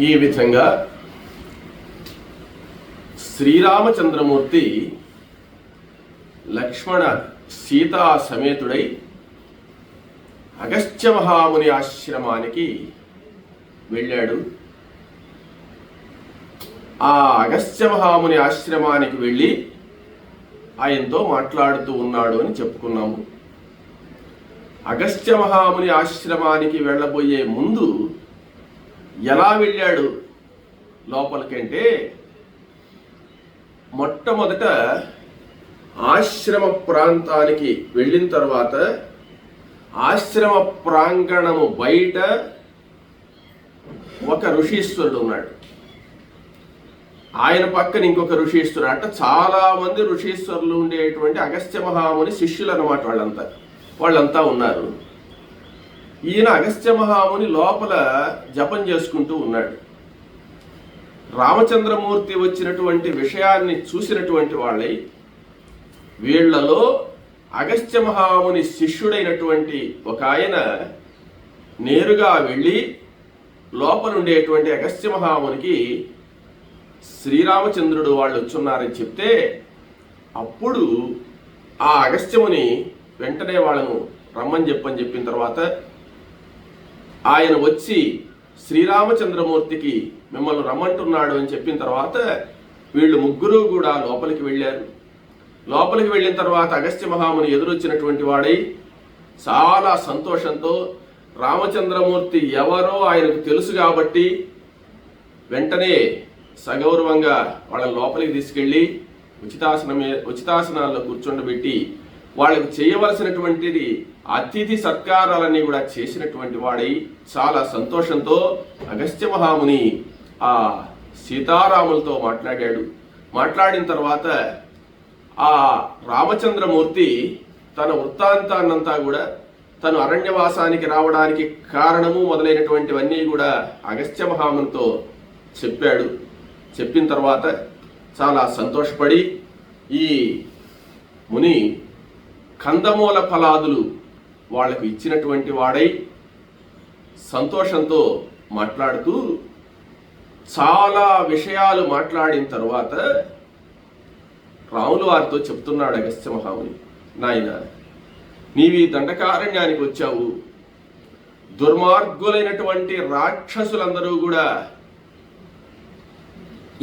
ఈ విధంగా శ్రీరామచంద్రమూర్తి లక్ష్మణ సీతా సమేతుడై అగస్త్య మహాముని ఆశ్రమానికి వెళ్ళాడు. ఆ అగస్త్య మహాముని ఆశ్రమానికి వెళ్ళి ఆయనతో మాట్లాడుతూ ఉన్నాడు అని చెప్పుకున్నాము. అగస్త్య మహాముని ఆశ్రమానికి వెళ్ళబోయే ముందు ఎలా వెళ్ళాడు లోపలికంటే, మొట్టమొదట ఆశ్రమ ప్రాంతానికి వెళ్ళిన తర్వాత ఆశ్రమ ప్రాంగణము బయట ఒక ఋషీశ్వరుడు ఉన్నాడు. ఆయన పక్కన ఇంకొక ఋషీశ్వరుడు. అంటే చాలా మంది ఋషీశ్వరులు ఉండేటువంటి అగస్త్య మహాముని శిష్యులు అన్నమాట. వాళ్ళంతా ఉన్నారు. ఈయన అగస్త్య మహాముని లోపల జపం చేసుకుంటూ ఉన్నాడు. రామచంద్రమూర్తి వచ్చినటువంటి విషయాన్ని చూసినటువంటి వాళ్ళై వీళ్లలో అగస్త్య మహాముని శిష్యుడైనటువంటి ఒక ఆయన నేరుగా వెళ్ళి లోపల ఉండేటువంటి అగస్త్య మహామునికి శ్రీరామచంద్రుడు వాళ్ళు వచ్చున్నారని చెప్తే, అప్పుడు ఆ అగస్త్యముని వెంటనే వాళ్ళను రమ్మని చెప్పిన తర్వాత ఆయన వచ్చి శ్రీరామచంద్రమూర్తికి మిమ్మల్ని రమ్మంటున్నాడు అని చెప్పిన తర్వాత వీళ్ళు ముగ్గురు కూడా లోపలికి వెళ్ళారు. లోపలికి వెళ్ళిన తర్వాత అగస్త్య మహాముని ఎదురొచ్చినటువంటి వాడై చాలా సంతోషంతో రామచంద్రమూర్తి ఎవరో ఆయనకు తెలుసు కాబట్టి వెంటనే సగౌరవంగా వాళ్ళని లోపలికి తీసుకెళ్ళి ఉచితాసనాల్లో కూర్చోండబెట్టి వాళ్ళకి చేయవలసినటువంటిది అతిథి సత్కారాలన్నీ కూడా చేసినటువంటి వాడై చాలా సంతోషంతో అగస్త్య మహాముని ఆ సీతారాములతో మాట్లాడాడు. మాట్లాడిన తర్వాత ఆ రామచంద్రమూర్తి తన వృత్తాంతాన్నంతా కూడా తను అరణ్యవాసానికి రావడానికి కారణము మొదలైనటువంటివన్నీ కూడా అగస్త్య మహామునితో చెప్పాడు. చెప్పిన తర్వాత చాలా సంతోషపడి ఈ ముని కందమూల ఫలాదులు వాళ్లకు ఇచ్చినటువంటి వాడై సంతోషంతో మాట్లాడుతూ చాలా విషయాలు మాట్లాడిన తర్వాత రాములు వారితో చెప్తున్నాడు అగస్త్య మహాముని, నాయన నీవి దండకారణ్యానికి వచ్చావు. దుర్మార్గులైనటువంటి రాక్షసులందరూ కూడా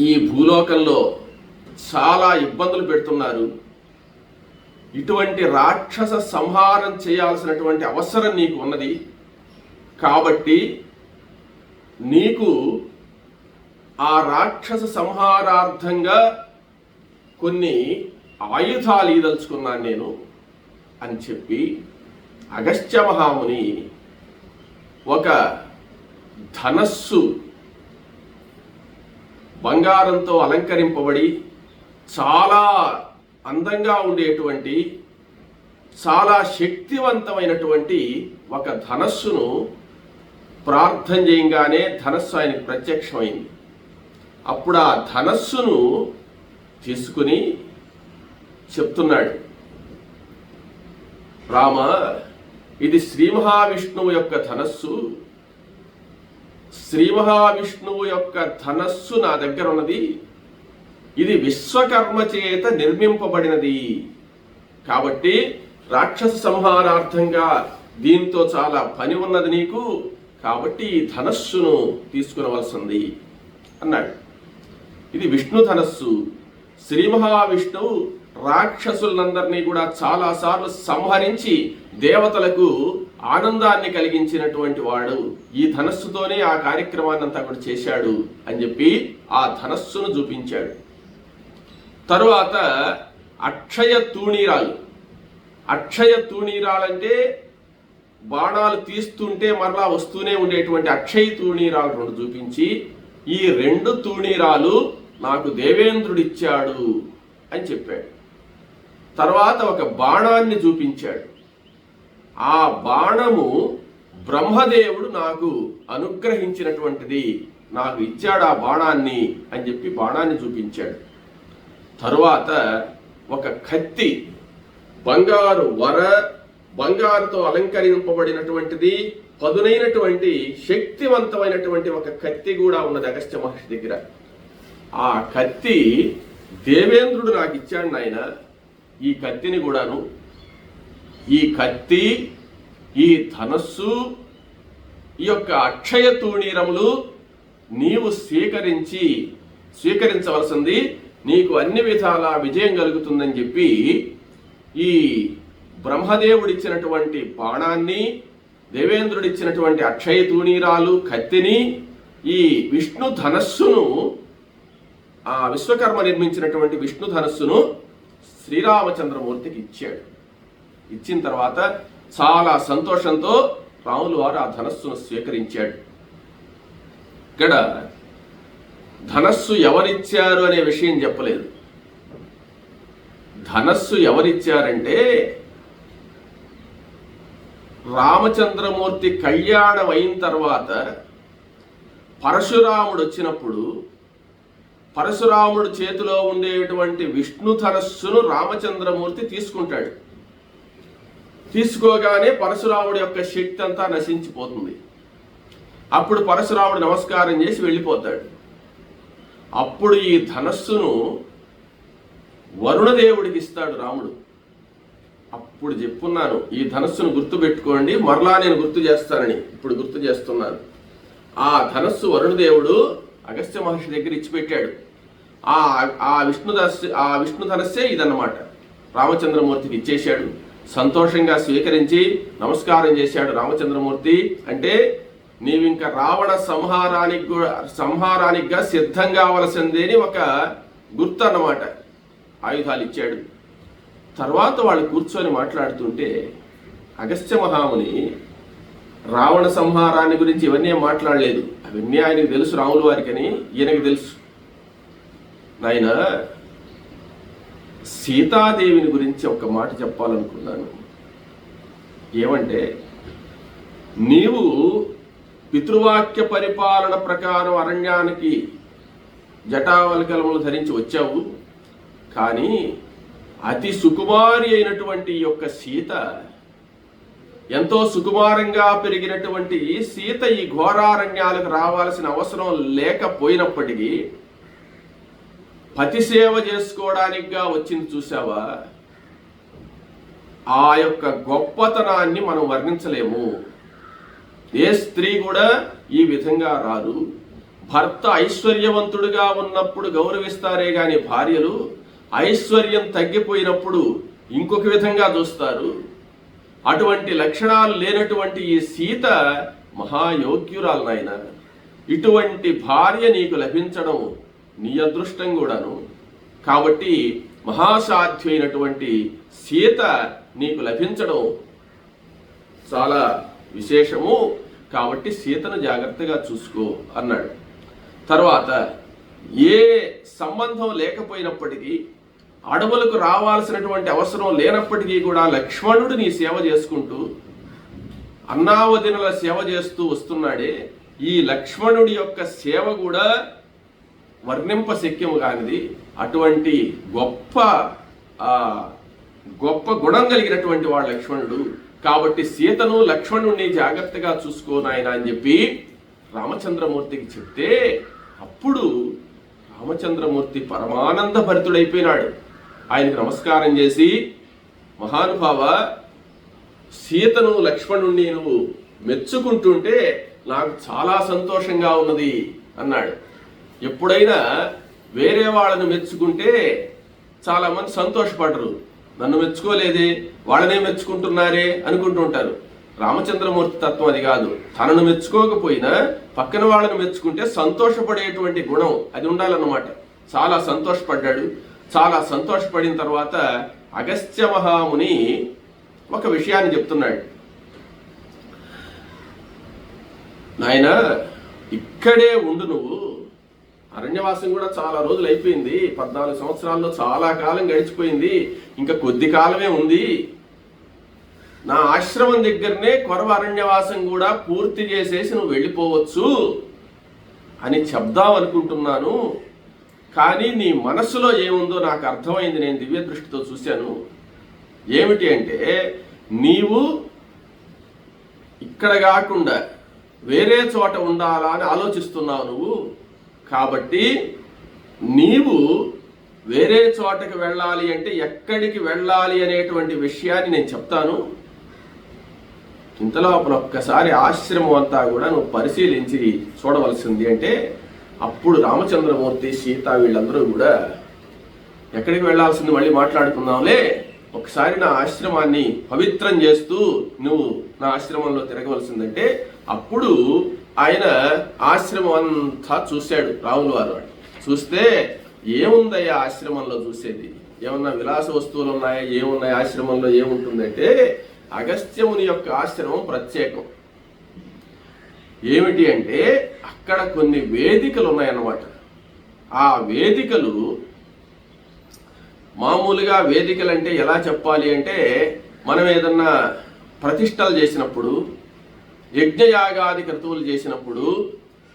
ఈ భూలోకంలో చాలా ఇబ్బందులు పెడుతున్నారు. ఇటువంటి రాక్షస సంహారం చేయాల్సినటువంటి అవసరం నీకు ఉన్నది. కాబట్టి నీకు ఆ రాక్షస సంహారార్థంగా కొన్ని ఆయుధాలు ఇదలుచుకున్నాను నేను అని చెప్పి అగస్త్య మహాముని ఒక ధనస్సు బంగారంతో అలంకరింపబడి చాలా అందంగా ఉండేటువంటి చాలా శక్తివంతమైనటువంటి ఒక ధనస్సును ప్రార్థన చేయంగానే ధనస్సు ఆయనకు ప్రత్యక్షమైంది. అప్పుడు ఆ ధనస్సును తీసుకుని చెప్తున్నాడు, రామ ఇది శ్రీ మహావిష్ణువు యొక్క ధనస్సు. శ్రీ మహావిష్ణువు యొక్క ధనస్సు నా దగ్గర ఉన్నది. ఇది విశ్వకర్మ చేత నిర్మింపబడినది. కాబట్టి రాక్షస సంహారార్థంగా దీంతో చాలా పని ఉన్నది నీకు. కాబట్టి ఈ ధనస్సును తీసుకునవలసింది అన్నాడు. ఇది విష్ణు ధనస్సు. శ్రీ మహావిష్ణువు రాక్షసులందరినీ కూడా చాలాసార్లు సంహరించి దేవతలకు ఆనందాన్ని కలిగించినటువంటి వాడు. ఈ ధనస్సుతోనే ఆ కార్యక్రమాన్ని అంతా కూడా చేశాడు అని చెప్పి ఆ ధనస్సును చూపించాడు. తరువాత అక్షయ తూణీరాలు. అక్షయ తూణీరాలంటే బాణాలు తీస్తుంటే మరలా వస్తూనే ఉండేటువంటి అక్షయ తూణీరాలు రెండు చూపించి, ఈ రెండు తూణీరాలు నాకు దేవేంద్రుడిచ్చాడు అని చెప్పాడు. తర్వాత ఒక బాణాన్ని చూపించాడు. ఆ బాణము బ్రహ్మదేవుడు నాకు అనుగ్రహించినటువంటిది, నాకు ఇచ్చాడు ఆ బాణాన్ని అని చెప్పి బాణాన్ని చూపించాడు. తరువాత ఒక కత్తి, బంగారుతో అలంకరింపబడినటువంటిది, పదునైనటువంటి శక్తివంతమైనటువంటి ఒక కత్తి కూడా ఉన్నది అగస్త్య మహర్షి దగ్గర. ఆ కత్తి దేవేంద్రుడు నాకు ఇచ్చాడు నాయన. ఈ కత్తిని కూడాను, ఈ కత్తి, ఈ ధనస్సు, ఈ యొక్క అక్షయ తూణీరములు నీవు స్వీకరించవలసింది, నీకు అన్ని విధాల విజయం కలుగుతుందని చెప్పి ఈ బ్రహ్మదేవుడిచ్చినటువంటి బాణాన్ని, దేవేంద్రుడిచ్చినటువంటి అక్షయ తూణీరాలు, కత్తిని, ఈ విష్ణు ధనస్సును, ఆ విశ్వకర్మ నిర్మించినటువంటి విష్ణు ధనస్సును శ్రీరామచంద్రమూర్తికి ఇచ్చాడు. ఇచ్చిన తర్వాత చాలా సంతోషంతో రాములు వారు ఆ ధనస్సును స్వీకరించాడు. ఇక్కడ ధనస్సు ఎవరిచ్చారు అనే విషయం చెప్పలేదు. ధనస్సు ఎవరిచ్చారంటే రామచంద్రమూర్తి కళ్యాణం అయిన తర్వాత పరశురాముడు వచ్చినప్పుడు పరశురాముడు చేతిలో ఉండేటువంటి విష్ణు ధనస్సును రామచంద్రమూర్తి తీసుకుంటాడు. తీసుకోగానే పరశురాముడి యొక్క శక్తి అంతా నశించిపోతుంది. అప్పుడు పరశురాముడు నమస్కారం చేసి వెళ్ళిపోతాడు. అప్పుడు ఈ ధనస్సును వరుణదేవుడికి ఇస్తాడు రాముడు. అప్పుడు చెప్పున్నాను, ఈ ధనస్సును గుర్తుపెట్టుకోండి, మరలా నేను గుర్తు చేస్తానని ఇప్పుడు గుర్తు చేస్తున్నాను. ఆ ధనస్సు వరుణదేవుడు అగస్త్య మహర్షి దగ్గర ఇచ్చిపెట్టాడు. ఆ విష్ణు ధనస్సే ఇదన్నమాట. రామచంద్రమూర్తికి ఇచ్చేశాడు. సంతోషంగా స్వీకరించి నమస్కారం చేశాడు రామచంద్రమూర్తి. అంటే నీవింక రావణ సంహారానికిగా సిద్ధం కావలసిందేని ఒక గుర్తు అన్నమాట. ఆయుధాలు ఇచ్చాడు. తర్వాత వాళ్ళు కూర్చొని మాట్లాడుతుంటే అగస్త్య మహాముని రావణ సంహారాన్ని గురించి ఇవన్నీ మాట్లాడలేదు. అవన్నీ ఆయనకు తెలుసు, రాముల వారికి అని ఈయనకు తెలుసు. నాయన, సీతాదేవిని గురించి ఒక మాట చెప్పాలనుకున్నాను. ఏమంటే, నీవు పితృవాక్య పరిపాలన ప్రకారం అరణ్యానికి జటావల్కలములు ధరించి వచ్చావు. కానీ అతి సుకుమారి అయినటువంటి యొక్క సీత, ఎంతో సుకుమారంగా పెరిగినటువంటి సీత ఈ ఘోరారణ్యాలకు రావాల్సిన అవసరం లేకపోయినప్పటికీ పతి సేవ చేసుకోవడానికిగా వచ్చింది చూసావా, ఆ యొక్క గొప్పతనాన్ని మనం వర్ణించలేము. ఏ స్త్రీ కూడా ఈ విధంగా రాదు. భర్త ఐశ్వర్యవంతుడిగా ఉన్నప్పుడు గౌరవిస్తారే గాని భార్యలు ఐశ్వర్యం తగ్గిపోయినప్పుడు ఇంకొక విధంగా చూస్తారు. అటువంటి లక్షణాలు లేనటువంటి ఈ సీత మహాయోగ్యురాలు నాయన. ఇటువంటి భార్య నీకు లభించడం నీ అదృష్టం కూడాను. కాబట్టి మహాసాధ్యమైనటువంటి సీత నీకు లభించడం చాలా విశేషము. కాబట్టి సీతను జాగ్రత్తగా చూసుకో అన్నాడు. తర్వాత ఏ సంబంధం లేకపోయినప్పటికీ, అడవులకు రావాల్సినటువంటి అవసరం లేనప్పటికీ కూడా లక్ష్మణుడు నీ సేవ చేసుకుంటూ అన్నావదినల సేవ చేస్తూ వస్తున్నాడే, ఈ లక్ష్మణుడి యొక్క సేవ కూడా వర్ణింప శక్యము కానిది. అటువంటి గొప్ప గుణం కలిగినటువంటి వాడు లక్ష్మణుడు. కాబట్టి సీతను లక్ష్మణుడిని జాగ్రత్తగా చూసుకోనాయన అని చెప్పి రామచంద్రమూర్తికి చెప్తే, అప్పుడు రామచంద్రమూర్తి పరమానంద భరితుడైపోయినాడు. ఆయనకు నమస్కారం చేసి, మహానుభావ, సీతను లక్ష్మణుణ్ణి నువ్వు మెచ్చుకుంటుంటే నాకు చాలా సంతోషంగా ఉన్నది అన్నాడు. ఎప్పుడైనా వేరే వాళ్ళను మెచ్చుకుంటే చాలా మంది సంతోషపడరు. నన్ను మెచ్చుకోలేదే, వాళ్ళనే మెచ్చుకుంటున్నారే అనుకుంటుంటారు. రామచంద్రమూర్తి తత్వం అది కాదు. తనను మెచ్చుకోకపోయినా పక్కన వాళ్ళను మెచ్చుకుంటే సంతోషపడేటువంటి గుణం అది ఉండాలన్నమాట. చాలా సంతోషపడ్డాడు. చాలా సంతోషపడిన తర్వాత అగస్త్య మహాముని ఒక విషయాన్ని చెప్తున్నాడు. నాయన, ఇక్కడే ఉండు నువ్వు. అరణ్యవాసం కూడా చాలా రోజులు అయిపోయింది. 14 సంవత్సరాల్లో చాలా కాలం గడిచిపోయింది. ఇంకా కొద్ది కాలమే ఉంది. నా ఆశ్రమం దగ్గరనే కొరవ అరణ్యవాసం కూడా పూర్తి చేసేసి నువ్వు వెళ్ళిపోవచ్చు అని చెప్దాం అనుకుంటున్నాను. కానీ నీ మనసులో ఏముందో నాకు అర్థమైంది. నేను దివ్య దృష్టితో చూశాను. ఏమిటి అంటే, నీవు ఇక్కడ కాకుండా వేరే చోట ఉండాలా అని ఆలోచిస్తున్నావు నువ్వు. కాబట్టి నీవు వేరే చోటకి వెళ్ళాలి అంటే ఎక్కడికి వెళ్ళాలి అనేటువంటి విషయాన్ని నేను చెప్తాను. ఇంతలోపల ఒక్కసారి ఆశ్రమం అంతా కూడా నువ్వు పరిశీలించి చూడవలసింది అంటే అప్పుడు రామచంద్రమూర్తి, సీత వీళ్ళందరూ కూడా ఎక్కడికి వెళ్ళాల్సింది మళ్ళీ మాట్లాడుకుందాంలే, ఒకసారి నా ఆశ్రమాన్ని పవిత్రం చేస్తూ నువ్వు నా ఆశ్రమంలో తిరగవలసిందంటే అప్పుడు ఆయన ఆశ్రమం అంతా చూశాడు రాముల వారు. చూస్తే ఏముందయ్యా ఆశ్రమంలో చూసేది, ఏమన్నా విలాస వస్తువులు ఉన్నాయా, ఏమున్నాయి ఆశ్రమంలో, ఏముంటుందంటే అగస్త్యముని యొక్క ఆశ్రమం ప్రత్యేకం. ఏమిటి అంటే అక్కడ కొన్ని వేదికలు ఉన్నాయన్నమాట. ఆ వేదికలు మామూలుగా వేదికలు అంటే ఎలా చెప్పాలి అంటే మనం ఏదన్నా ప్రతిష్టలు చేసినప్పుడు, యజ్ఞయాగాది క్రతువులు చేసినప్పుడు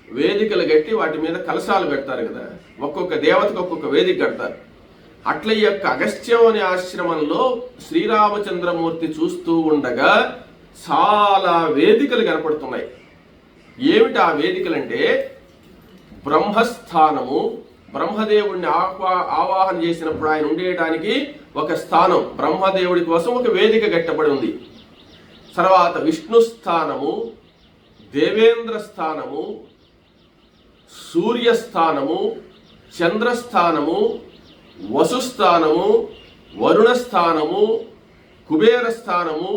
వేదికలు కట్టి వాటి మీద కలశాలు పెడతారు కదా, ఒక్కొక్క దేవతకు ఒక్కొక్క వేదిక కడతారు. అట్ల ఈ యొక్క అగస్త్యముని ఆశ్రమంలో శ్రీరామచంద్రమూర్తి చూస్తూ ఉండగా చాలా వేదికలు కనపడుతున్నాయి. ఏమిటి ఆ వేదికలు అంటే బ్రహ్మస్థానము, బ్రహ్మదేవుడిని ఆవాహన చేసినప్పుడు ఆయన ఉండేయడానికి ఒక స్థానం, బ్రహ్మదేవుడి కోసం ఒక వేదిక కట్టబడి ఉంది. తర్వాత విష్ణు స్థానము, దేవేంద్ర స్థానము, సూర్యస్థానము, చంద్రస్థానము, వసుస్థానము, వరుణ స్థానము, కుబేర స్థానము,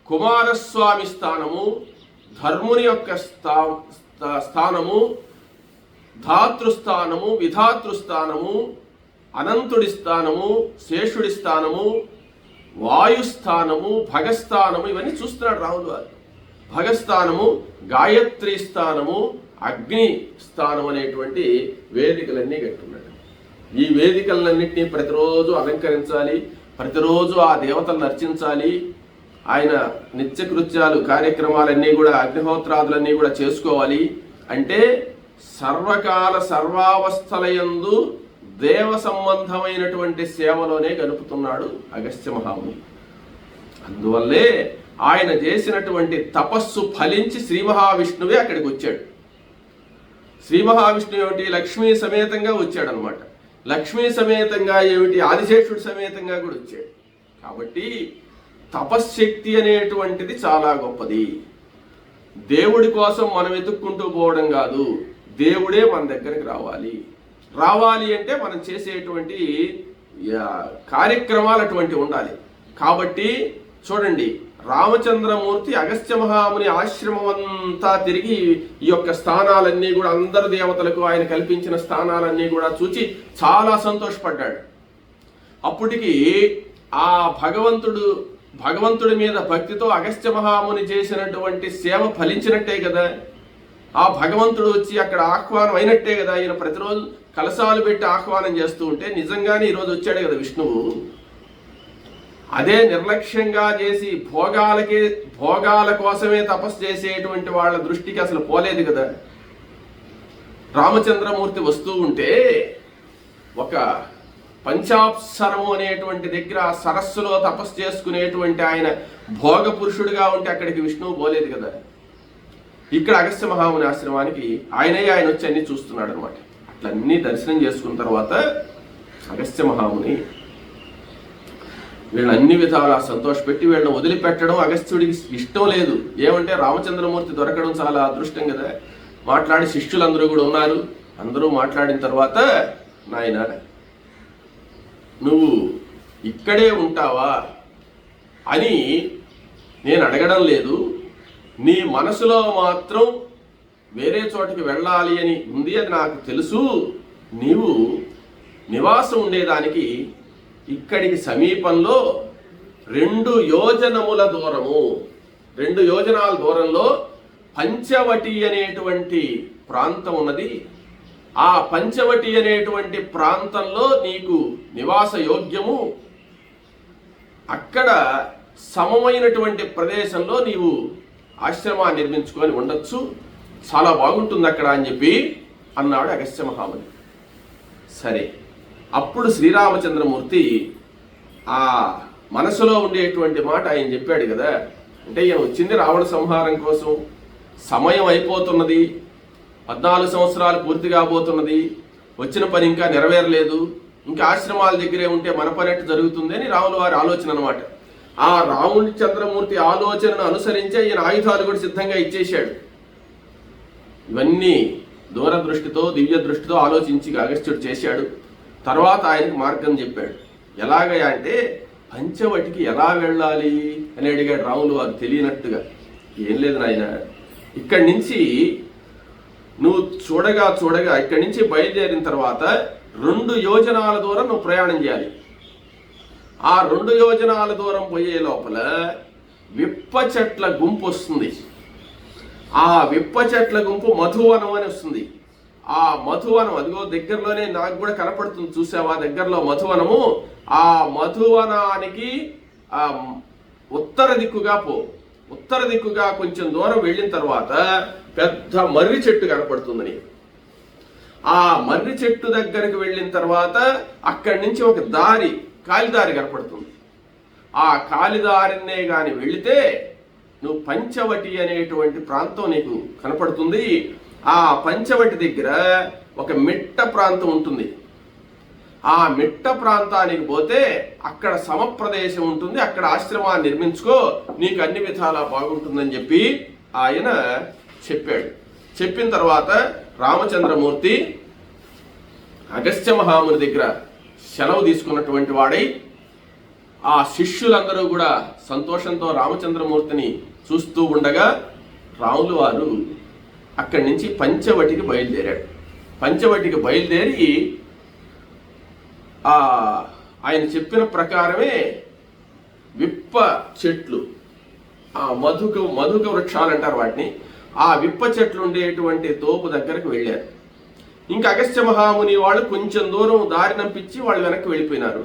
కుమారస్వామి స్థానము, ధర్ముని యొక్క స్థానము, ధాతృస్థానము, విధాతృస్థానము, అనంతుడి స్థానము, శేషుడి స్థానము, వాయుస్థానము, భగస్థానము, ఇవన్నీ చూస్తున్నాడు రాములు వారు. భగస్థానము, గాయత్రి స్థానము, అగ్ని స్థానం అనేటువంటి వేదికలన్నీ కట్టున్నాడు. ఈ వేదికలన్నింటినీ ప్రతిరోజు అలంకరించాలి, ప్రతిరోజు ఆ దేవతలను అర్చించాలి. ఆయన నిత్యకృత్యాలు కార్యక్రమాలన్నీ కూడా, అగ్నిహోత్రాదులన్నీ కూడా చేసుకోవాలి. అంటే సర్వకాల సర్వావస్థలయందు దేవ సంబంధమైనటువంటి సేవలోనే గడుపుతున్నాడు అగస్త్య మహాముని. అందువల్లే ఆయన చేసినటువంటి తపస్సు ఫలించి శ్రీ మహావిష్ణువే అక్కడికి వచ్చాడు. శ్రీ మహావిష్ణువు ఏమిటి, లక్ష్మీ సమేతంగా వచ్చాడు అనమాట. లక్ష్మీ సమేతంగా ఏమిటి, ఆదిశేషుడి సమేతంగా కూడా వచ్చాడు. కాబట్టి తపశ్శక్తి అనేటువంటిది చాలా గొప్పది. దేవుడి కోసం మనం వెతుక్కుంటూ పోవడం కాదు, దేవుడే మన దగ్గరికి రావాలి అంటే మనం చేసేటువంటి కార్యక్రమాలు అటువంటి ఉండాలి. కాబట్టి చూడండి, రామచంద్రమూర్తి అగస్త్య మహాముని ఆశ్రమం అంతా తిరిగి ఈ యొక్క స్థానాలన్నీ కూడా, అందరు దేవతలకు ఆయన కల్పించిన స్థానాలన్నీ కూడా చూచి చాలా సంతోషపడ్డాడు. అప్పటికి ఆ భగవంతుడి మీద భక్తితో అగస్త్య మహాముని చేసినటువంటి సేవ ఫలించినట్టే కదా, ఆ భగవంతుడు వచ్చి అక్కడ ఆహ్వానం అయినట్టే కదా. ఈయన ప్రతిరోజు కలశాలు పెట్టి ఆహ్వానం చేస్తూ ఉంటే నిజంగానే ఈరోజు వచ్చాడు కదా విష్ణువు. అదే నిర్లక్ష్యంగా చేసి భోగాల కోసమే తపస్సు చేసేటువంటి వాళ్ళ దృష్టికి అసలు పోలేదు కదా. రామచంద్రమూర్తి వస్తూ ఉంటే ఒక పంచాప్సరము అనేటువంటి దగ్గర సరస్సులో తపస్సు చేసుకునేటువంటి ఆయన భోగ పురుషుడిగా ఉంటే అక్కడికి విష్ణువు పోలేదు కదా. ఇక్కడ అగస్త్య మహాముని ఆశ్రమానికి ఆయన వచ్చి అన్ని చూస్తున్నాడు అనమాట. అట్లన్నీ దర్శనం చేసుకున్న తర్వాత అగస్త్య మహాముని వీళ్ళని అన్ని విధాలా సంతోషపెట్టి వీళ్ళని వదిలిపెట్టడం అగస్త్యుడికి ఇష్టం లేదు. ఏమంటే రామచంద్రమూర్తి దొరకడం చాలా అదృష్టం కదా. మాట్లాడి శిష్యులందరూ కూడా ఉన్నారు. అందరూ మాట్లాడిన తర్వాత, నాయన నువ్వు ఇక్కడే ఉంటావా అని నేను అడగడం లేదు, నీ మనసులో మాత్రం వేరే చోటికి వెళ్ళాలి అని ఉంది, అది నాకు తెలుసు. నీవు నివాసం ఉండేదానికి ఇక్కడికి సమీపంలో 2 యోజనముల దూరము, 2 యోజనాల దూరంలో పంచవటి అనేటువంటి ప్రాంతం ఉన్నది. ఆ పంచవటి అనేటువంటి ప్రాంతంలో నీకు నివాస యోగ్యము. అక్కడ సమమైనటువంటి ప్రదేశంలో నీవు ఆశ్రమాన్ని నిర్మించుకొని ఉండొచ్చు, చాలా బాగుంటుంది అక్కడ అని చెప్పి అన్నాడు అగస్త్య మహాముని. సరే, అప్పుడు శ్రీరామచంద్రమూర్తి ఆ మనసులో ఉండేటువంటి మాట ఆయన చెప్పాడు కదా, అంటే ఈయన వచ్చింది రావణ సంహారం కోసం, సమయం అయిపోతున్నది, 14 సంవత్సరాలు పూర్తి కాబోతున్నది, వచ్చిన పని ఇంకా నెరవేరలేదు, ఇంకా ఆశ్రమాల దగ్గరే ఉంటే మన పని ఎట్టు జరుగుతుంది అని రాముల వారి ఆలోచన అనమాట. ఆ రామచంద్రమూర్తి ఆలోచనను అనుసరించే ఈయన ఆయుధాలు కూడా సిద్ధంగా ఇచ్చేశాడు. ఇవన్నీ దూరదృష్టితో దివ్య దృష్టితో ఆలోచించి అగస్త్యుడు చేశాడు. తర్వాత ఆయనకు మార్గం చెప్పాడు. ఎలాగయా అంటే పంచవటికి ఎలా వెళ్ళాలి అని అడిగాడు రాములు వారు తెలియనట్టుగా. ఏం లేదు నాయన, ఇక్కడి నుంచి నువ్వు చూడగా ఇక్కడి నుంచి బయలుదేరిన తర్వాత 2 యోజనాల దూరం నువ్వు ప్రయాణం చేయాలి. ఆ 2 యోజనాల దూరం పోయే లోపల విప్ప చెట్ల గుంపు వస్తుంది. ఆ విప్ప చెట్ల గుంపు మధువనం అని వస్తుంది. ఆ మధువనం అదిగో దగ్గరలోనే నాకు కూడా కనపడుతుంది, చూసావా దగ్గరలో మధువనము. ఆ మధువనానికి ఉత్తర దిక్కుగా కొంచెం దూరం వెళ్ళిన తర్వాత పెద్ద మర్రి చెట్టు కనపడుతుందని. ఆ మర్రి చెట్టు దగ్గరికి వెళ్ళిన తర్వాత అక్కడి నుంచి ఒక కాలిదారి కనపడుతుంది. ఆ కాలిదారినే గాని వెళితే నువ్వు పంచవటి అనేటువంటి ప్రాంతం నీకు కనపడుతుంది. ఆ పంచవటి దగ్గర ఒక మిట్ట ప్రాంతం ఉంటుంది. ఆ మిట్ట ప్రాంతానికి పోతే అక్కడ సమప్రదేశం ఉంటుంది, అక్కడ ఆశ్రమాన్ని నిర్మించుకో, నీకు అన్ని విధాలా బాగుంటుందని చెప్పి ఆయన చెప్పాడు. చెప్పిన తర్వాత రామచంద్రమూర్తి అగస్త్య మహాముని దగ్గర సెలవు తీసుకున్నటువంటి వాడై ఆ శిష్యులందరూ కూడా సంతోషంతో రామచంద్రమూర్తిని చూస్తూ ఉండగా రాములు వారు అక్కడి నుంచి పంచవటికి బయలుదేరాడు. పంచవటికి బయలుదేరి ఆయన చెప్పిన ప్రకారమే విప్ప చెట్లు, ఆ మధుక వృక్షాలు అంటారు వాటిని, ఆ విప్ప చెట్లు ఉండేటువంటి తోపు దగ్గరకు వెళ్ళారు. ఇంకా అగస్త్య మహాముని వాళ్ళు కొంచెం దూరం దారి నంపించి వాళ్ళు వెనక్కి వెళ్ళిపోయినారు.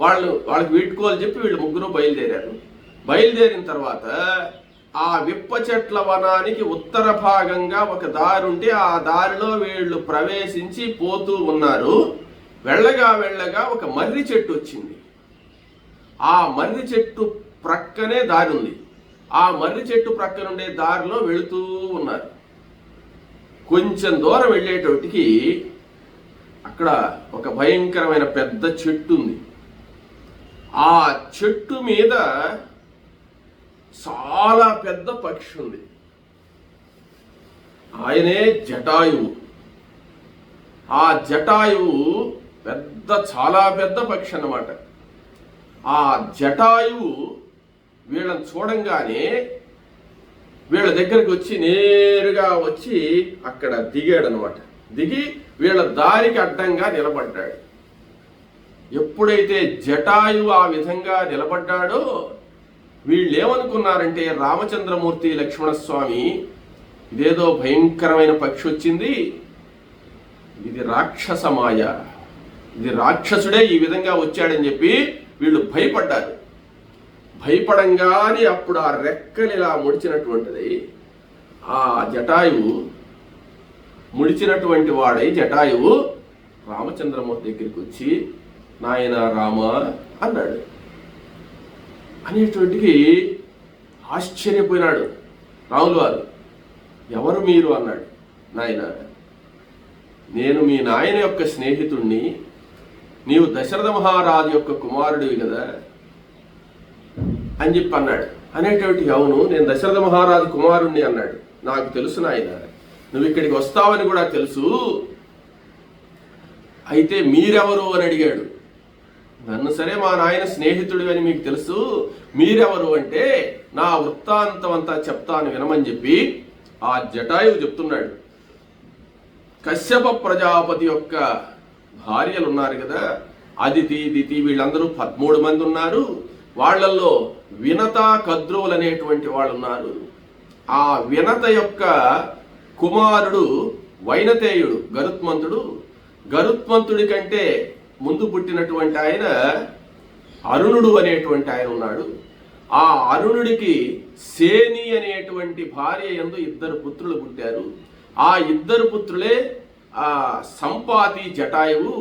వాళ్ళకి వీడ్కోలు చెప్పి వీళ్ళు ముగ్గురు బయలుదేరారు. బయలుదేరిన తర్వాత ఆ విప్ప చెట్ల వనానికి ఉత్తర భాగంగా ఒక దారి ఉంటే ఆ దారిలో వీళ్ళు ప్రవేశించి పోతూ ఉన్నారు. వెళ్ళగా ఒక మర్రి చెట్టు వచ్చింది. ఆ మర్రి చెట్టు ప్రక్కనే దారి ఉంది. ఆ మర్రి చెట్టు ప్రక్కనుండే దారిలో వెళుతూ ఉన్నారు. కొంచెం దూరం వెళ్ళేటోటికి అక్కడ ఒక భయంకరమైన పెద్ద చెట్టు ఉంది. ఆ చెట్టు మీద చాలా పెద్ద పక్షి ఉంది. ఆయనే జటాయువు. ఆ జటాయువు చాలా పెద్ద పక్షి అన్నమాట. ఆ జటాయువు వీళ్ళని చూడంగానే వీళ్ళ దగ్గరికి నేరుగా వచ్చి అక్కడ దిగాడనమాట. దిగి వీళ్ళ దారికి అడ్డంగా నిలబడ్డాడు. ఎప్పుడైతే జటాయువు ఆ విధంగా నిలబడ్డాడో వీళ్ళు ఏమనుకున్నారంటే రామచంద్రమూర్తి లక్ష్మణస్వామి ఇదేదో భయంకరమైన పక్షి వచ్చింది, ఇది రాక్షస మాయ, ఇది రాక్షసుడే ఈ విధంగా వచ్చాడని చెప్పి వీళ్ళు భయపడ్డారు. భయపడంగానే అప్పుడు ఆ రెక్కలు ఇలా ముడిచినటువంటిది. ఆ జటాయువు ముడిచినటువంటి వాడై జటాయువు రామచంద్రమూర్తి దగ్గరికి వచ్చి నాయన రామ అన్నాడు. అనేటువంటికి ఆశ్చర్యపోయినాడు రాములు వారు. ఎవరు మీరు అన్నాడు. నాయన, నేను మీ నాయన యొక్క స్నేహితుణ్ణి, నీవు దశరథ మహారాజు యొక్క కుమారుడివి కదా అని చెప్పి అన్నాడు. అనేటువంటి అవును, నేను దశరథ మహారాజు కుమారుణ్ణి అన్నాడు. నాకు తెలుసు నాయన, నువ్వు ఇక్కడికి వస్తావని కూడా తెలుసు. అయితే మీరెవరు అని అడిగాడు. నన్ను సరే మా నాయన స్నేహితుడు అని మీకు తెలుసు, మీరెవరు అంటే నా వృత్తాంతం అంతా చెప్తాను వినమని చెప్పి ఆ జటాయువు చెప్తున్నాడు. కశ్యప ప్రజాపతి యొక్క భార్యలు ఉన్నారు కదా, అదితి దితి, వీళ్ళందరూ 13 మంది ఉన్నారు. వాళ్ళల్లో వినత కద్రువులు అనేటువంటి వాళ్ళు ఉన్నారు. ఆ వినత యొక్క కుమారుడు వైనతేయుడు గరుత్మంతుడు. గరుత్మంతుడి కంటే ముందు పుట్టినటువంటి ఆయన అరుణుడు అనేటువంటి ఆయన ఉన్నాడు. ఆ అరుణుడికి సేని అనేటువంటి భార్య యందు 2 పుత్రులు పుట్టారు. ఆ 2 పుత్రులే ఆ సంపాతి జటాయువు.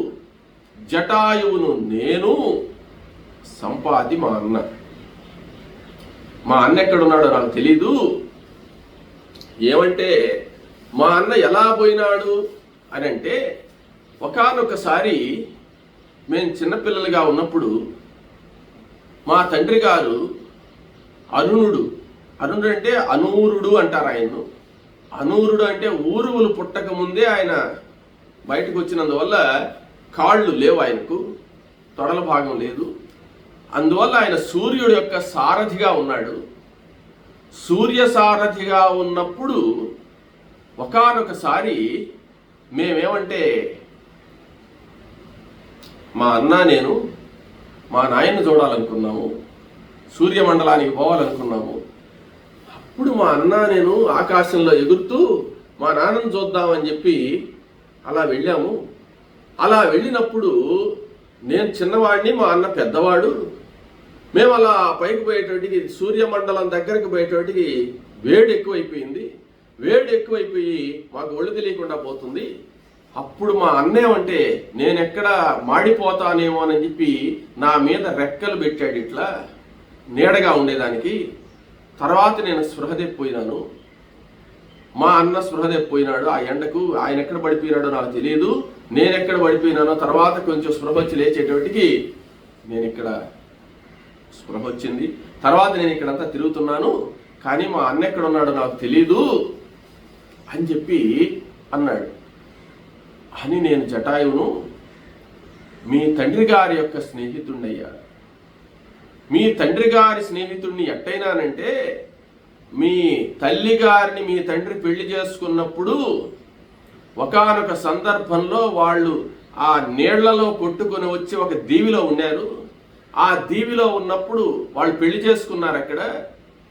జటాయువును నేను, సంపాతి మా అన్న. మా అన్న ఎక్కడున్నాడో నాకు తెలీదు. ఏమంటే మా అన్న ఎలా పోయినాడు అని అంటే, ఒకానొకసారి మేము చిన్నపిల్లలుగా ఉన్నప్పుడు మా తండ్రి గారు అరుణుడు అంటే అనూరుడు అంటారు ఆయన్ను. అనూరుడు అంటే ఊరువులు పుట్టక ముందే ఆయన బయటకు వచ్చినందువల్ల కాళ్ళు లేవు, ఆయనకు తొడల భాగం లేదు. అందువల్ల ఆయన సూర్యుడు యొక్క సారథిగా ఉన్నాడు. సూర్య సారథిగా ఉన్నప్పుడు ఒకానొకసారి మేమేమంటే మా అన్న నేను మా నాయన్ని చూడాలనుకున్నాము, సూర్యమండలానికి పోవాలనుకున్నాము. అప్పుడు మా అన్న నేను ఆకాశంలో ఎగురుతూ మా నాన్నను చూద్దామని చెప్పి అలా వెళ్ళాము. అలా వెళ్ళినప్పుడు నేను చిన్నవాడిని, మా అన్న పెద్దవాడు. మేము అలా పైకి పోయేటోటికి సూర్యమండలం దగ్గరికి పోయేటోటికి వేడి ఎక్కువైపోయింది. వేడి ఎక్కువైపోయి మాకు ఒళ్ళు తెలియకుండా పోతుంది. అప్పుడు మా అన్నేమంటే నేను ఎక్కడ మాడిపోతానేమో అని చెప్పి నా మీద రెక్కలు పెట్టాడు ఇట్లా నీడగా ఉండేదానికి. తర్వాత నేను స్పృహ తెప్పిపోయినాను. మా అన్న స్పృహ తెప్పిపోయినాడు ఆ ఎండకు. ఆయన ఎక్కడ పడిపోయినాడో నాకు తెలియదు, నేను ఎక్కడ పడిపోయినానో. తర్వాత కొంచెం స్పృహ వచ్చి లేచేటోటికి నేను ఇక్కడ స్పృహ వచ్చింది. తర్వాత నేను ఇక్కడంతా తిరుగుతున్నాను, కానీ మా అన్న ఎక్కడ ఉన్నాడో నాకు తెలీదు అని చెప్పి అన్నాడు. అని నేను జటాయువును మీ తండ్రి గారి యొక్క స్నేహితుడినయ్యా. మీ తండ్రి గారి స్నేహితుడిని ఎట్టయినానంటే, మీ తల్లి గారిని మీ తండ్రి పెళ్లి చేసుకున్నప్పుడు ఒకానొక సందర్భంలో వాళ్ళు ఆ నీళ్లలో కొట్టుకొని వచ్చి ఒక దీవిలో ఉన్నారు. ఆ దీవిలో ఉన్నప్పుడు వాళ్ళు పెళ్లి చేసుకున్నారు. అక్కడ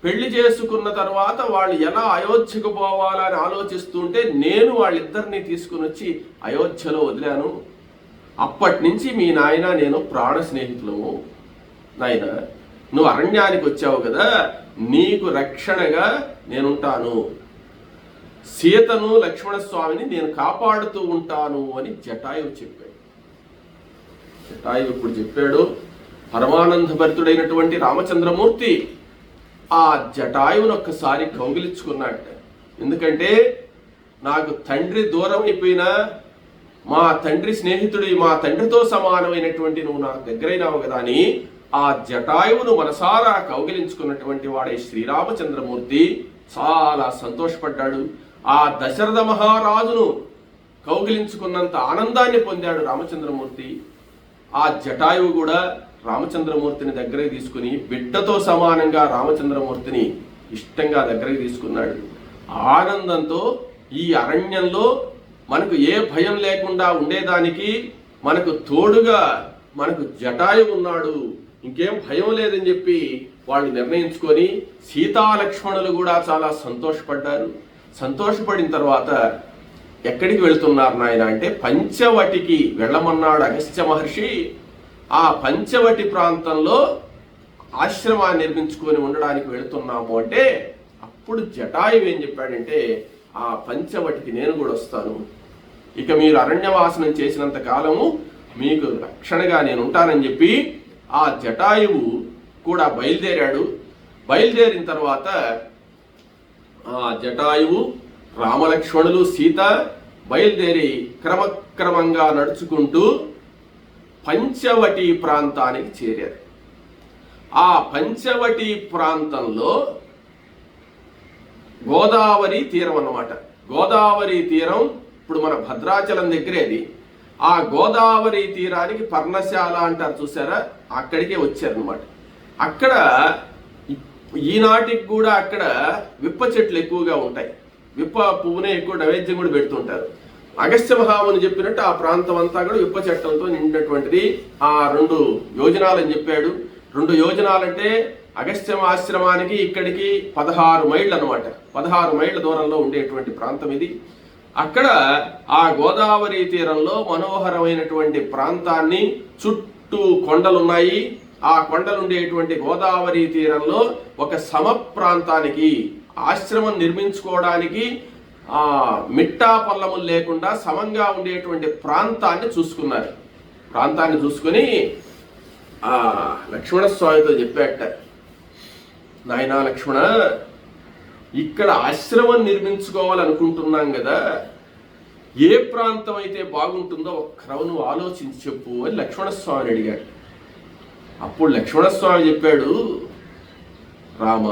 పెళ్లి చేసుకున్న తర్వాత వాళ్ళు ఎలా అయోధ్యకు పోవాలని ఆలోచిస్తుంటే నేను వాళ్ళిద్దరిని తీసుకుని వచ్చి అయోధ్యలో వదిలాను. అప్పటి నుంచి మీ నాయన నేను ప్రాణ స్నేహితులము. నాయన, నువ్వు అరణ్యానికి వచ్చావు కదా, నీకు రక్షణగా నేనుంటాను, సీతను లక్ష్మణస్వామిని నేను కాపాడుతూ ఉంటాను అని జటాయువు చెప్పాడు. జటాయువు ఇప్పుడు చెప్పాడు. పరమానంద భరితుడైనటువంటి రామచంద్రమూర్తి ఆ జటాయువును ఒక్కసారి కౌగిలించుకున్నాడు. ఎందుకంటే నాకు తండ్రి దూరం అయిపోయినా మా తండ్రి స్నేహితుడి, మా తండ్రితో సమానమైనటువంటి నువ్వు నాకు దగ్గరైనావు కదా అని ఆ జటాయువును మనసారా కౌగిలించుకున్నటువంటి వాడే శ్రీరామచంద్రమూర్తి చాలా సంతోషపడ్డాడు. ఆ దశరథ మహారాజును కౌగిలించుకున్నంత ఆనందాన్ని పొందాడు రామచంద్రమూర్తి. ఆ జటాయువు కూడా రామచంద్రమూర్తిని దగ్గరికి తీసుకుని బిడ్డతో సమానంగా రామచంద్రమూర్తిని ఇష్టంగా దగ్గరికి తీసుకున్నాడు. ఆనందంతో ఈ అరణ్యంలో మనకు ఏ భయం లేకుండా ఉండేదానికి మనకు తోడుగా మనకు జటాయువు ఉన్నాడు, ఇంకేం భయం లేదని చెప్పి వాళ్ళు నిర్ణయించుకొని సీతాలక్ష్మణులు కూడా చాలా సంతోషపడ్డారు. సంతోషపడిన తర్వాత ఎక్కడికి వెళుతున్నారు నాయన అంటే పంచవటికి వెళ్ళమన్నాడు అగస్త్య మహర్షి. ఆ పంచవటి ప్రాంతంలో ఆశ్రమాన్ని నిర్మించుకొని ఉండడానికి వెళుతున్నాము అంటే అప్పుడు జటాయువు ఏం చెప్పాడంటే, ఆ పంచవటికి నేను కూడా వస్తాను, ఇక మీరు అరణ్యవాసనం చేసినంత కాలము మీకు రక్షణగా నేను ఉంటానని చెప్పి ఆ జటాయువు కూడా బయలుదేరాడు. బయలుదేరిన తర్వాత ఆ జటాయువు, రామలక్ష్మణులు, సీత బయలుదేరి క్రమక్రమంగా నడుచుకుంటూ పంచవటి ప్రాంతానికి చేరారు. ఆ పంచవటి ప్రాంతంలో గోదావరి తీరం అన్నమాట. గోదావరి తీరం ఇప్పుడు మన భద్రాచలం దగ్గరేది. ఆ గోదావరి తీరానికి పర్ణశాల అంటారు చూసారా, అక్కడికే వచ్చారనమాట. అక్కడ ఈనాటికి కూడా అక్కడ విప్ప చెట్లు ఎక్కువగా ఉంటాయి. విప్ప పువ్వునే ఎక్కువ నైవేద్యం కూడా పెడుతుంటారు. అగస్త్య మహాముని చెప్పినట్టు ఆ ప్రాంతం అంతా కూడా విప్ప చెట్లతో నిండినటువంటిది. ఆ 2 యోజనాలు అని చెప్పాడు. 2 యోజనాలంటే అగస్త్య ఆశ్రమానికి ఇక్కడికి 16 మైళ్ళు అనమాట. 16 మైళ్ళ దూరంలో ఉండేటువంటి ప్రాంతం ఇది. అక్కడ ఆ గోదావరి తీరంలో మనోహరమైనటువంటి ప్రాంతాన్ని, చుట్టూ కొండలున్నాయి. ఆ కొండలు ఉండేటువంటి గోదావరి తీరంలో ఒక సమ ప్రాంతానికి ఆశ్రమం నిర్మించుకోవడానికి మిట్టా పల్లములు లేకుండా సమంగా ఉండేటువంటి ప్రాంతాన్ని చూసుకున్నారు. ప్రాంతాన్ని చూసుకుని లక్ష్మణస్వామితో చెప్పాట, నాయనా లక్ష్మణ, ఇక్కడ ఆశ్రమం నిర్మించుకోవాలనుకుంటున్నాం కదా, ఏ ప్రాంతం అయితే బాగుంటుందో ఒక్కరవ నువ్వు ఆలోచించి చెప్పు అని లక్ష్మణస్వామిని అడిగాడు. అప్పుడు లక్ష్మణస్వామి చెప్పాడు, రామ,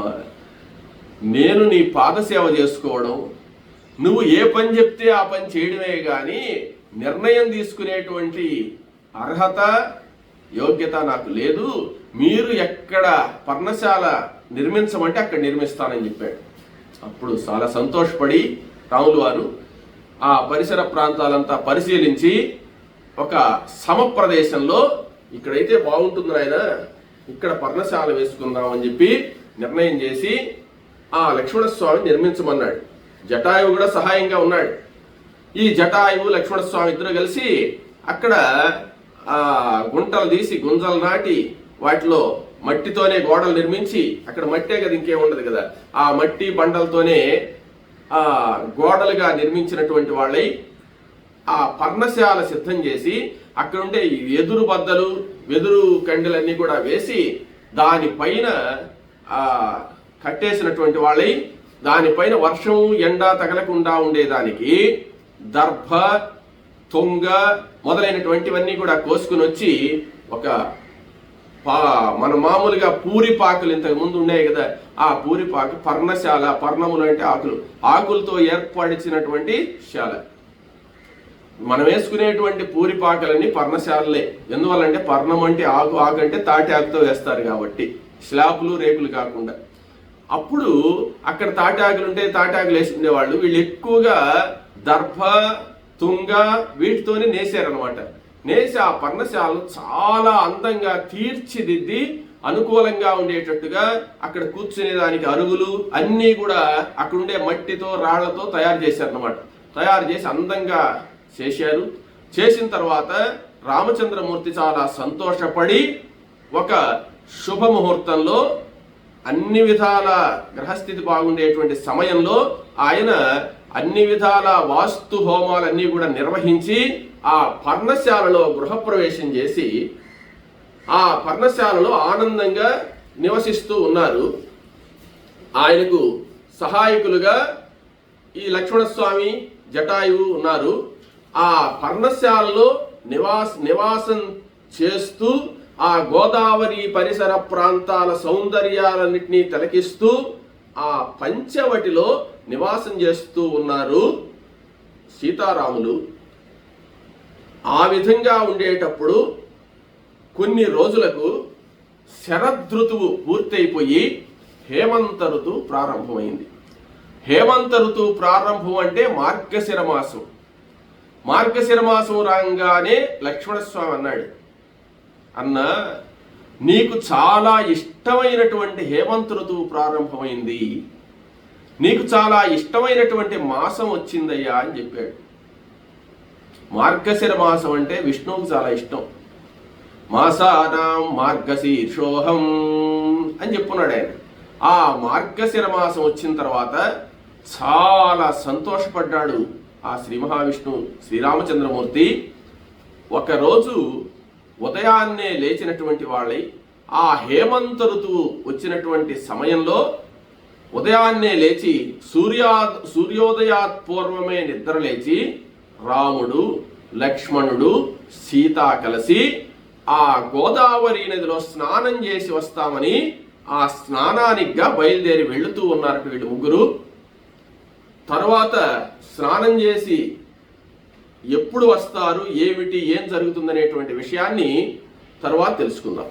నేను నీ పాదసేవ చేసుకోవడం, నువ్వు ఏ పని చెప్తే ఆ పని చేయడమే కానీ నిర్ణయం తీసుకునేటువంటి అర్హత యోగ్యత నాకు లేదు. మీరు ఎక్కడ పర్ణశాల నిర్మించమంటే అక్కడ నిర్మిస్తానని చెప్పాడు. అప్పుడు చాలా సంతోషపడి రాములు వారు ఆ పరిసర ప్రాంతాలంతా పరిశీలించి ఒక సమప్రదేశంలో ఇక్కడైతే బాగుంటుంది నాయన, ఇక్కడ పర్ణశాల వేసుకుందామని చెప్పి నిర్ణయం చేసి ఆ లక్ష్మణస్వామి నిర్మించమన్నాడు. జటాయువు కూడా సహాయంగా ఉన్నాడు. ఈ జటాయువు లక్ష్మణస్వామి ఇద్దరు కలిసి అక్కడ గుంటలు తీసి గుంజలు నాటి వాటిలో మట్టితోనే గోడలు నిర్మించి, అక్కడ మట్టే కదా ఇంకేముండదు కదా, ఆ మట్టి బండలతోనే గోడలుగా నిర్మించినటువంటి వాళ్ళై ఆ పర్ణశాల సిద్ధం చేసి అక్కడ ఉండే వెదురు బద్దలు వెదురు కండెలన్నీ కూడా వేసి దానిపైన కట్టేసినటువంటి వాళ్ళై దానిపైన వర్షం ఎండ తగలకుండా ఉండేదానికి దర్భ తొంగ మొదలైనటువంటివన్నీ కూడా కోసుకుని వచ్చి ఒక మన మామూలుగా పూరిపాకులు ఇంతకు ముందు ఉన్నాయి కదా, ఆ పూరిపాకు పర్ణశాల, పర్ణములు అంటే ఆకులు, ఆకులతో ఏర్పడిచినటువంటి శాల. మనం వేసుకునేటువంటి పూరిపాకలన్నీ పర్ణశాలలే. ఎందువల్లంటే పర్ణం అంటే ఆకు, ఆకు అంటే తాటి ఆకుతో వేస్తారు కాబట్టి, స్లాబ్లు రేకులు కాకుండా. అప్పుడు అక్కడ తాటి ఆకులు ఉంటే తాటి ఆకులు వేసుకునేవాళ్ళు. వీళ్ళు ఎక్కువగా దర్భ తుంగ వీటితోనే నేసారనమాట. నేసి ఆ పర్ణశాలను చాలా అందంగా తీర్చిదిద్ది అనుకూలంగా ఉండేటట్టుగా అక్కడ కూర్చునేదానికి అరుగులు అన్నీ కూడా అక్కడ ఉండే మట్టితో రాళ్లతో తయారు చేశారనమాట. తయారు చేసి అందంగా చేశారు. చేసిన తర్వాత రామచంద్రమూర్తి చాలా సంతోషపడి ఒక శుభముహూర్తంలో అన్ని విధాల గ్రహస్థితి బాగుండేటువంటి సమయంలో ఆయన అన్ని విధాల వాస్తు హోమాలన్నీ కూడా నిర్వహించి ఆ పర్ణశాలలో గృహప్రవేశం చేసి ఆ పర్ణశాలలో ఆనందంగా నివసిస్తూ ఉన్నారు. ఆయనకు సహాయకులుగా ఈ లక్ష్మణస్వామి జటాయువు ఉన్నారు. ఆ పర్ణశాలలో నివాసం చేస్తూ ఆ గోదావరి పరిసర ప్రాంతాల సౌందర్యాలన్నింటినీ తిలకిస్తూ ఆ పంచవటిలో నివాసం చేస్తూ ఉన్నారు సీతారాములు. ఆ విధంగా ఉండేటప్పుడు కొన్ని రోజులకు శరదృతువు పూర్తయిపోయి హేమంత ఋతువు ప్రారంభమైంది. హేమంత ఋతువు ప్రారంభం అంటే మార్గశిర మాసం. మార్గశిర మాసం రాగానే లక్ష్మణస్వామి అన్నాడు, అన్నా, నీకు చాలా ఇష్టమైనటువంటి హేమంత ఋతువు ప్రారంభమైంది, నీకు చాలా ఇష్టమైనటువంటి మాసం వచ్చిందయ్యా అని చెప్పాడు. మార్గశిర మాసం అంటే విష్ణువుకు చాలా ఇష్టం. మాసానాం మార్గశీర్షోహం అని చెప్పున్నాడు ఆయన. ఆ మార్గశిర మాసం వచ్చిన తర్వాత చాలా సంతోషపడ్డాడు ఆ శ్రీ మహావిష్ణువు శ్రీరామచంద్రమూర్తి. ఒకరోజు ఉదయాన్నే లేచినటువంటి వాళ్ళై ఆ హేమంత ఋతువు వచ్చినటువంటి సమయంలో ఉదయాన్నే లేచి సూర్యోదయాత్ పూర్వమే నిద్ర లేచి రాముడు లక్ష్మణుడు సీత కలిసి ఆ గోదావరి నదిలో స్నానం చేసి వస్తామని ఆ స్నానానికిగా బయలుదేరి వెళుతూ ఉన్నారు వీళ్ళు ముగ్గురు. తర్వాత స్నానం చేసి ఎప్పుడు వస్తారు, ఏమిటి, ఏం జరుగుతుందనేటువంటి విషయాన్ని తర్వాత తెలుసుకుందాం.